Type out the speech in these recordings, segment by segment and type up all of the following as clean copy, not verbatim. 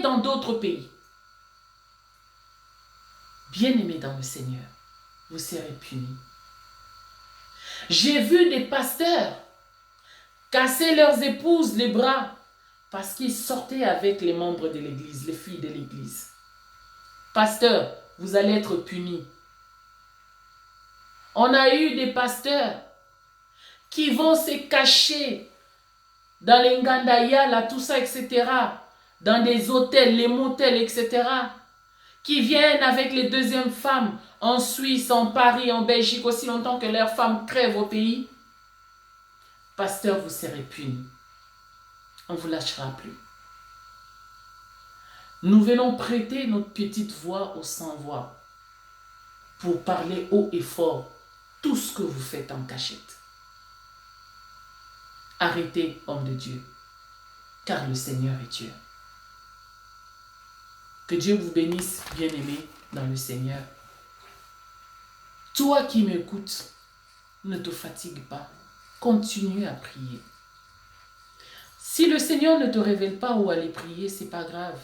dans d'autres pays. Bien-aimés dans le Seigneur, vous serez punis. J'ai vu des pasteurs casser leurs épouses les bras parce qu'ils sortaient avec les membres de l'église, les filles de l'église. Pasteur, vous allez être punis. On a eu des pasteurs qui vont se cacher dans les ngandaya, là, tout ça, etc. Dans des hôtels, les motels, etc. Qui viennent avec les deuxièmes femmes en Suisse, en Paris, en Belgique, aussi longtemps que leurs femmes crèvent au pays. Pasteur, vous serez punis. On ne vous lâchera plus. Nous venons prêter notre petite voix aux sans-voix pour parler haut et fort tout ce que vous faites en cachette. Arrêtez, homme de Dieu, car le Seigneur est Dieu. Que Dieu vous bénisse, bien-aimés dans le Seigneur. Toi qui m'écoutes, ne te fatigue pas. Continue à prier. Si le Seigneur ne te révèle pas où aller prier, ce n'est pas grave.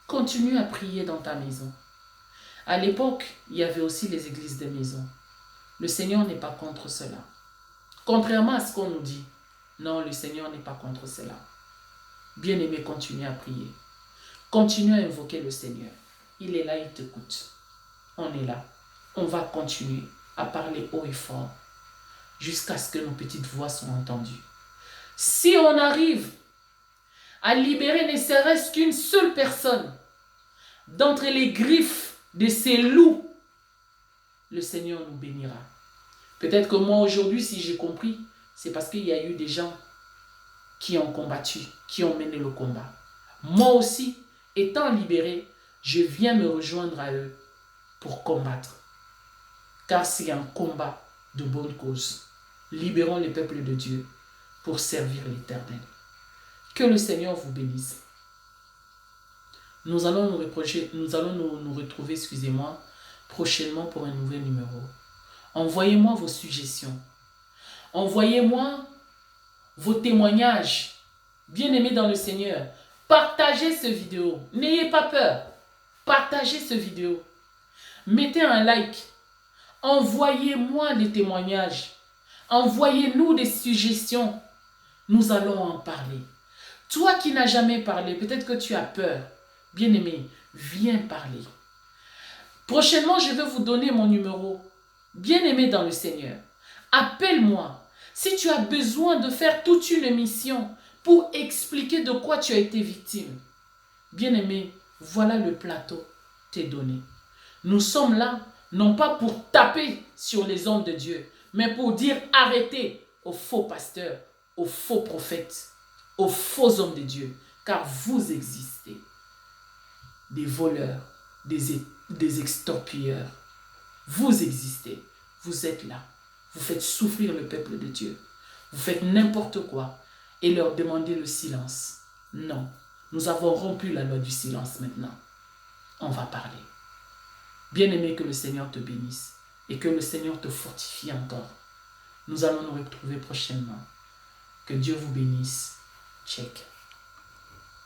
Continue à prier dans ta maison. À l'époque, il y avait aussi les églises de maison. Le Seigneur n'est pas contre cela. Contrairement à ce qu'on nous dit, non, le Seigneur n'est pas contre cela. Bien-aimé, continue à prier. Continue à invoquer le Seigneur. Il est là, il t'écoute. On est là. On va continuer à parler haut et fort jusqu'à ce que nos petites voix soient entendues. Si on arrive à libérer ne serait-ce qu'une seule personne d'entre les griffes de ces loups, le Seigneur nous bénira. Peut-être que moi aujourd'hui, si j'ai compris, c'est parce qu'il y a eu des gens qui ont combattu, qui ont mené le combat. Moi aussi, étant libéré, je viens me rejoindre à eux pour combattre. Car c'est un combat de bonne cause. Libérons les peuples de Dieu pour servir l'Éternel. Que le Seigneur vous bénisse. Nous allons nous retrouver, prochainement pour un nouvel numéro. Envoyez-moi vos suggestions. Envoyez-moi vos témoignages. Bien-aimés dans le Seigneur, partagez cette vidéo. N'ayez pas peur. Partagez cette vidéo. Mettez un like. Envoyez-moi des témoignages. Envoyez-nous des suggestions. Nous allons en parler. Toi qui n'as jamais parlé, peut-être que tu as peur. Bien-aimé, viens parler. Prochainement, je vais vous donner mon numéro. Bien-aimé dans le Seigneur, appelle-moi. Si tu as besoin de faire toute une émission pour expliquer de quoi tu as été victime. Bien-aimé, voilà le plateau t'est donné. Nous sommes là, non pas pour taper sur les hommes de Dieu, mais pour dire arrêtez aux faux pasteurs, aux faux prophètes, aux faux hommes de Dieu, car vous existez. Des voleurs, des extorpilleurs. Vous existez. Vous êtes là. Vous faites souffrir le peuple de Dieu. Vous faites n'importe quoi et leur demandez le silence. Non. Nous avons rompu la loi du silence maintenant. On va parler. Bien-aimé, que le Seigneur te bénisse et que le Seigneur te fortifie encore. Nous allons nous retrouver prochainement. Que Dieu vous bénisse. Check.